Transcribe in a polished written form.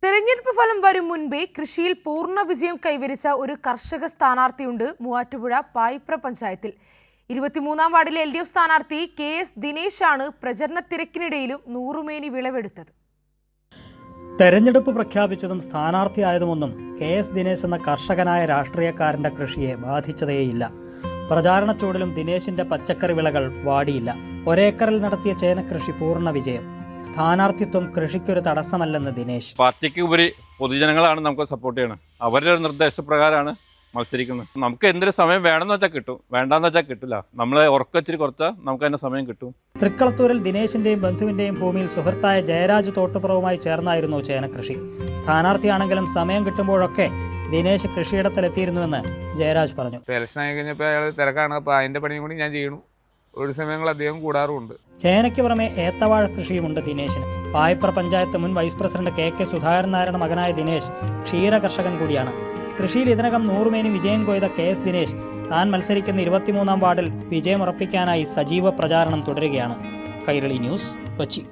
തെരഞ്ഞെടുപ്പ് ഫലം വരും മുൻപേ കൃഷിയിൽ പൂർണ്ണ വിജയം കൈവരിച്ച ഒരു കർഷക സ്ഥാനാർത്ഥിയുണ്ട് മൂവാറ്റുപുഴ പായിപ്ര പഞ്ചായത്തിൽ. 23-ാം വാർഡിലെ LDF സ്ഥാനാർത്ഥി KS ദിനേശാണ് പ്രചരണ തിരക്കിനിടയിലും നൂറുമേനി വിളവെടുത്തത്. തെരഞ്ഞെടുപ്പ് പ്രഖ്യാപിച്ചതും സ്ഥാനാർത്ഥിയായതുമൊന്നും KS ദിനേശ് എന്ന കർഷകനായ രാഷ്ട്രീയക്കാരന്റെ കൃഷിയെ ബാധിച്ചതേയില്ല. പ്രചാരണ ചൂടിലും ദിനേശിന്റെ പച്ചക്കറി വിളകൾ വാടിയില്ല. ഒരേക്കറിൽ നടത്തിയ ചേനക്കൃഷി പൂർണ്ണ വിജയം. സ്ഥാനാർത്ഥിത്വം കൃഷിക്കൊരു തടസ്സമല്ലെന്ന് ദിനേശ്. പാർട്ടിക്ക് ഉപരി പൊതുജനങ്ങളാണ് നമുക്ക് സപ്പോർട്ട് ചെയ്യണം. അവരുടെ ഒരു നിർദ്ദേശപ്രകാരമാണ് മത്സരിക്കുന്നത്. നമുക്ക് എന്തൊരു സമയം വേണമെന്ന് വെച്ചാൽ കിട്ടും, വേണ്ടാന്ന് വെച്ചാൽ കിട്ടില്ല. നമ്മൾ ഉറക്കച്ചിരി കുറച്ചാൽ നമുക്ക് അതിന്റെ സമയം കിട്ടും. തൃക്കളത്തൂരിൽ ദിനേശിന്റെയും ബന്ധുവിന്റെയും ഭൂമിയിൽ സുഹൃത്തായ ജയരാജ് തോട്ടുപുറവുമായി ചേർന്നായിരുന്നു ചേനക്കൃഷി. സ്ഥാനാർത്ഥിയാണെങ്കിലും സമയം കിട്ടുമ്പോഴൊക്കെ ദിനേശ് കൃഷിയിടത്തിലെത്തിയിരുന്നുവെന്ന് ജയരാജ് പറഞ്ഞു. ഇലക്ഷൻ ആയി കഴിഞ്ഞപ്പോൾ അയാൾ തിരക്കാണ്, അപ്പോൾ അതിന്റെ പണിയും കൂടി ഞാൻ ചെയ്യണു. ഒരു സമയങ്ങൾ അദ്ദേഹം കൂടാറുമുണ്ട്. ചേനയ്ക്ക് പുറമെ ഏത്തവാഴ കൃഷിയുമുണ്ട് ദിനേശിന്. പായിപ്ര പഞ്ചായത്ത് മുൻ വൈസ് പ്രസിഡന്റ് KK സുധാകരൻ നായരുടെ മകനായ ദിനേശ് ക്ഷീര കർഷകൻ കൂടിയാണ്. കൃഷിയിൽ ഇതിനകം 100 മേനി വിജയം കൊയ്ത KS ദിനേശ് താൻ മത്സരിക്കുന്ന 23-ാം വാർഡിൽ വിജയം ഉറപ്പിക്കാനായി സജീവ പ്രചാരണം തുടരുകയാണ്. കൈരളി ന്യൂസ്, കൊച്ചി.